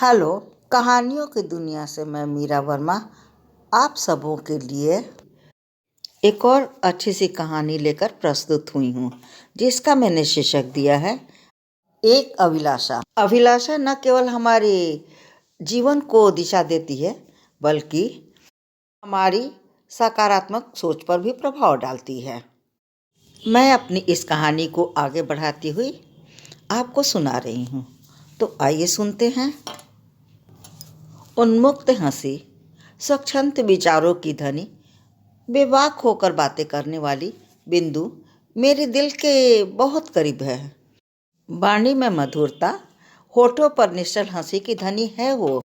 Hello. कहानियों की दुनिया से मैं मीरा वर्मा आप सबों के लिए एक और अच्छी सी कहानी लेकर प्रस्तुत हुई हूँ, जिसका मैंने शीर्षक दिया है एक अभिलाषा। अभिलाषा न केवल हमारे जीवन को दिशा देती है, बल्कि हमारी सकारात्मक सोच पर भी प्रभाव डालती है। मैं अपनी इस कहानी को आगे बढ़ाती हुई आपको सुना रही हूँ, तो आइए सुनते हैं। उन्मुक्त हंसी, स्वच्छंद विचारों की धनी, बेबाक होकर बातें करने वाली बिंदु मेरे दिल के बहुत करीब है। वाणी में मधुरता, होठों पर निश्चल हंसी की धनी है वो।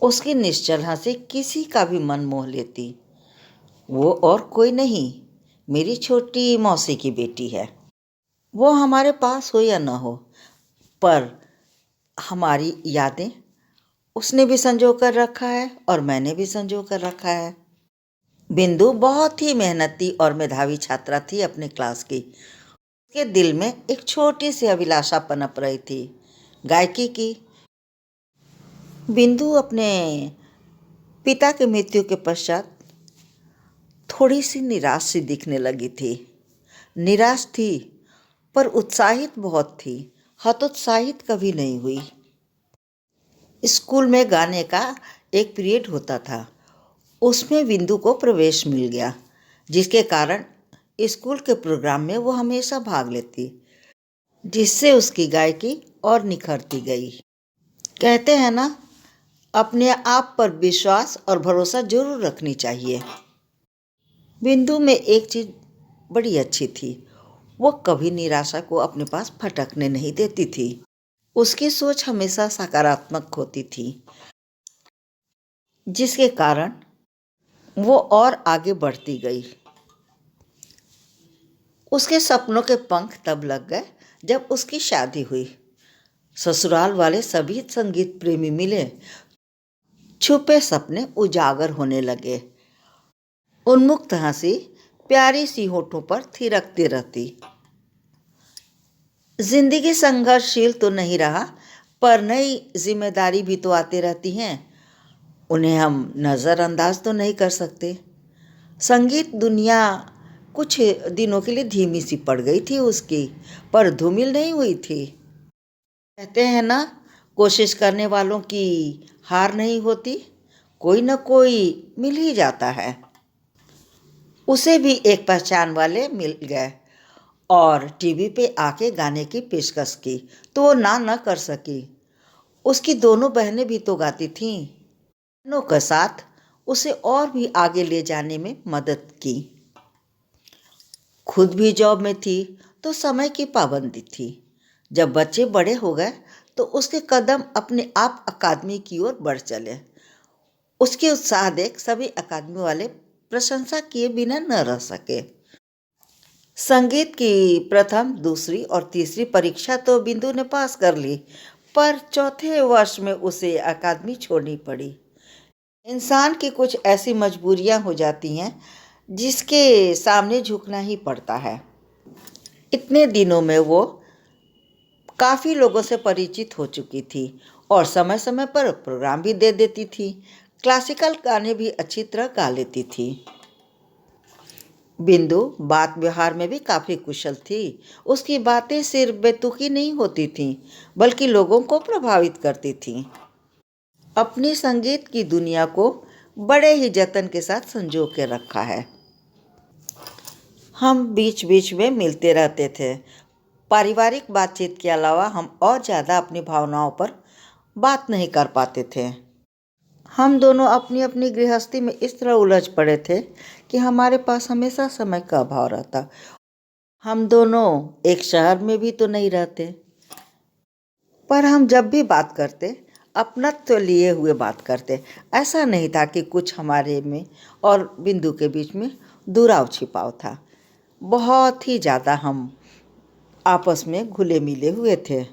उसकी निश्चल हंसी किसी का भी मन मोह लेती। वो और कोई नहीं, मेरी छोटी मौसी की बेटी है। वो हमारे पास हो या न हो, पर हमारी यादें उसने भी संजो कर रखा है और मैंने भी संजो कर रखा है। बिंदु बहुत ही मेहनती और मेधावी छात्रा थी अपने क्लास की। उसके दिल में एक छोटी सी अभिलाषा पनप रही थी, गायकी की। बिंदु अपने पिता की मृत्यु के पश्चात थोड़ी सी निराश सी दिखने लगी थी। निराश थी, पर उत्साहित बहुत थी। हतोत्साहित कभी नहीं हुई। स्कूल में गाने का एक पीरियड होता था, उसमें बिंदु को प्रवेश मिल गया, जिसके कारण स्कूल के प्रोग्राम में वो हमेशा भाग लेती, जिससे उसकी गायकी और निखरती गई। कहते हैं ना, अपने आप पर विश्वास और भरोसा जरूर रखनी चाहिए। बिंदु में एक चीज़ बड़ी अच्छी थी, वो कभी निराशा को अपने पास फटकने नहीं देती थी। उसकी सोच हमेशा सकारात्मक होती थी, जिसके कारण वो और आगे बढ़ती गई। उसके सपनों के पंख तब लग गए जब उसकी शादी हुई। ससुराल वाले सभी संगीत प्रेमी मिले, छुपे सपने उजागर होने लगे। उन्मुक्त हंसी प्यारी सी होठों पर थिरकती रहती। जिंदगी संघर्षशील तो नहीं रहा, पर नई जिम्मेदारी भी तो आती रहती हैं, उन्हें हम नज़रअंदाज तो नहीं कर सकते। संगीत दुनिया कुछ दिनों के लिए धीमी सी पड़ गई थी उसकी, पर धूमिल नहीं हुई थी। कहते हैं ना, कोशिश करने वालों की हार नहीं होती। कोई न कोई मिल ही जाता है। उसे भी एक पहचान वाले मिल गए और टीवी पे आके गाने की पेशकश की, तो वो ना न कर सकी। उसकी दोनों बहनें भी तो गाती थीं। बहनों के साथ उसे और भी आगे ले जाने में मदद की। खुद भी जॉब में थी, तो समय की पाबंदी थी। जब बच्चे बड़े हो गए तो उसके कदम अपने आप अकादमी की ओर बढ़ चले। उसके उत्साह देख सभी अकादमी वाले प्रशंसा किए बिना न रह सके। संगीत की प्रथम, दूसरी और तीसरी परीक्षा तो बिंदु ने पास कर ली, पर चौथे वर्ष में उसे अकादमी छोड़नी पड़ी। इंसान की कुछ ऐसी मजबूरियां हो जाती हैं जिसके सामने झुकना ही पड़ता है। इतने दिनों में वो काफ़ी लोगों से परिचित हो चुकी थी और समय समय पर प्रोग्राम भी दे देती थी। क्लासिकल गाने भी अच्छी तरह गा लेती थी। बिंदु बात व्यवहार में भी काफ़ी कुशल थी। उसकी बातें सिर्फ बेतुकी नहीं होती थीं, बल्कि लोगों को प्रभावित करती थीं। अपनी संगीत की दुनिया को बड़े ही जतन के साथ संजो के रखा है। हम बीच बीच में मिलते रहते थे। पारिवारिक बातचीत के अलावा हम और ज़्यादा अपनी भावनाओं पर बात नहीं कर पाते थे। हम दोनों अपनी अपनी गृहस्थी में इस तरह उलझ पड़े थे कि हमारे पास हमेशा समय का अभाव रहता। हम दोनों एक शहर में भी तो नहीं रहते, पर हम जब भी बात करते अपनत्व लिए हुए बात करते। ऐसा नहीं था कि कुछ हमारे में और बिंदु के बीच में दुराव छिपाव था। बहुत ही ज़्यादा हम आपस में घुले मिले हुए थे।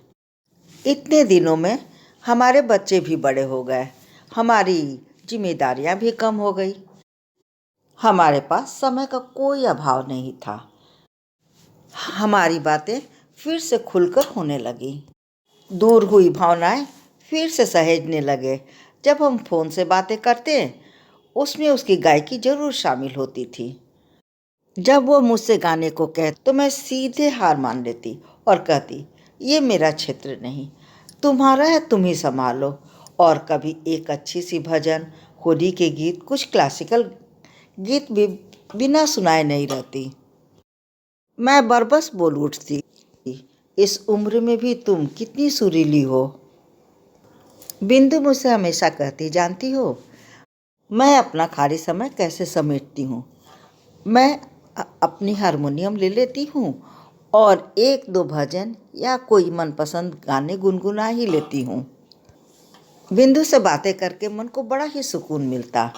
इतने दिनों में हमारे बच्चे भी बड़े हो गए, हमारी जिम्मेदारियां भी कम हो गई। हमारे पास समय का कोई अभाव नहीं था। हमारी बातें फिर से खुलकर होने लगी। दूर हुई भावनाएं फिर से सहेजने लगे। जब हम फ़ोन से बातें करते उसमें उसकी गायकी जरूर शामिल होती थी। जब वो मुझसे गाने को कहते तो मैं सीधे हार मान लेती और कहती, ये मेरा क्षेत्र नहीं, तुम्हारा है, तुम ही संभालो। और कभी एक अच्छी सी भजन, होली के गीत, कुछ क्लासिकल गीत भी बिना सुनाए नहीं रहती। मैं बरबस बोल उठती, इस उम्र में भी तुम कितनी सुरीली हो। बिंदु मुझसे हमेशा कहती, जानती हो मैं अपना खाली समय कैसे समेटती हूँ। मैं अपनी हारमोनियम ले लेती हूँ और एक दो भजन या कोई मनपसंद गाने गुनगुना ही लेती हूँ। बिंदु से बातें करके मन को बड़ा ही सुकून मिलता।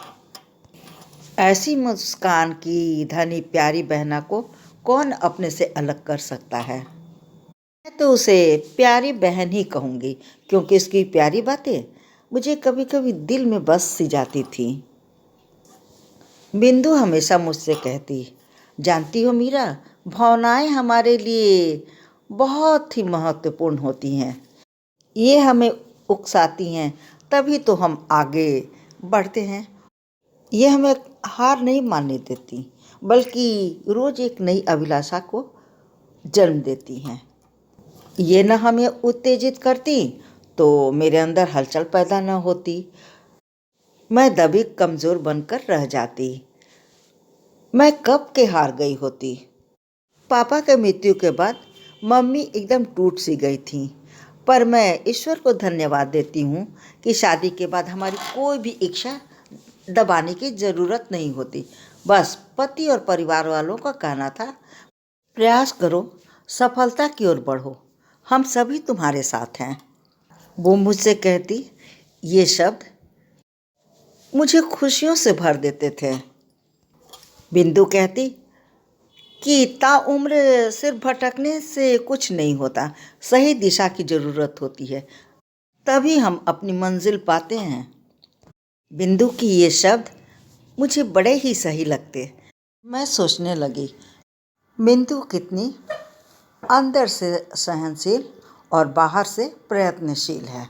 ऐसी मुस्कान की धनी प्यारी बहना को कौन अपने से अलग कर सकता है। मैं तो उसे प्यारी बहन ही कहूँगी, क्योंकि इसकी प्यारी बातें मुझे कभी कभी दिल में बस सी जाती थी। बिंदु हमेशा मुझसे कहती, जानती हो मीरा, भावनाएं हमारे लिए बहुत ही महत्वपूर्ण होती हैं। ये हमें उकसाती हैं, तभी तो हम आगे बढ़ते हैं। ये हमें हार नहीं मानने देती, बल्कि रोज़ एक नई अभिलाषा को जन्म देती हैं। ये न हमें उत्तेजित करती तो मेरे अंदर हलचल पैदा न होती, मैं दबी कमज़ोर बनकर रह जाती। मैं कब के हार गई होती। पापा के मृत्यु के बाद मम्मी एकदम टूट सी गई थी, पर मैं ईश्वर को धन्यवाद देती हूँ कि शादी के बाद हमारी कोई भी इच्छा दबाने की ज़रूरत नहीं होती। बस पति और परिवार वालों का कहना था, प्रयास करो, सफलता की ओर बढ़ो, हम सभी तुम्हारे साथ हैं। वो मुझसे कहती, ये शब्द मुझे खुशियों से भर देते थे। बिंदु कहती कि ताउम्र सिर्फ भटकने से कुछ नहीं होता, सही दिशा की ज़रूरत होती है, तभी हम अपनी मंजिल पाते हैं। बिंदु की ये शब्द मुझे बड़े ही सही लगते। मैं सोचने लगी, बिंदु कितनी अंदर से सहनशील और बाहर से प्रयत्नशील है।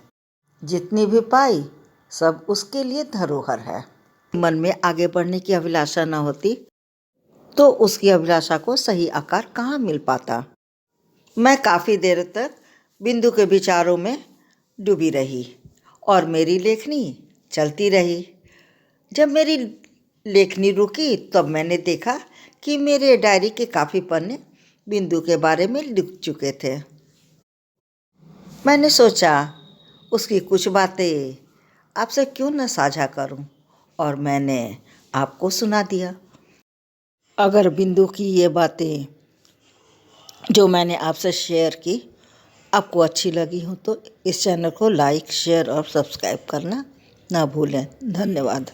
जितनी भी पाई सब उसके लिए धरोहर है। मन में आगे बढ़ने की अभिलाषा न होती तो उसकी अभिलाषा को सही आकार कहाँ मिल पाता। मैं काफ़ी देर तक बिंदु के विचारों में डूबी रही और मेरी लेखनी चलती रही। जब मेरी लेखनी रुकी तब मैंने देखा कि मेरे डायरी के काफ़ी पन्ने बिंदु के बारे में लिख चुके थे। मैंने सोचा उसकी कुछ बातें आपसे क्यों न साझा करूं, और मैंने आपको सुना दिया। अगर बिंदु की ये बातें जो मैंने आपसे शेयर की आपको अच्छी लगी हो तो इस चैनल को लाइक, शेयर और सब्सक्राइब करना ना भूलें। धन्यवाद।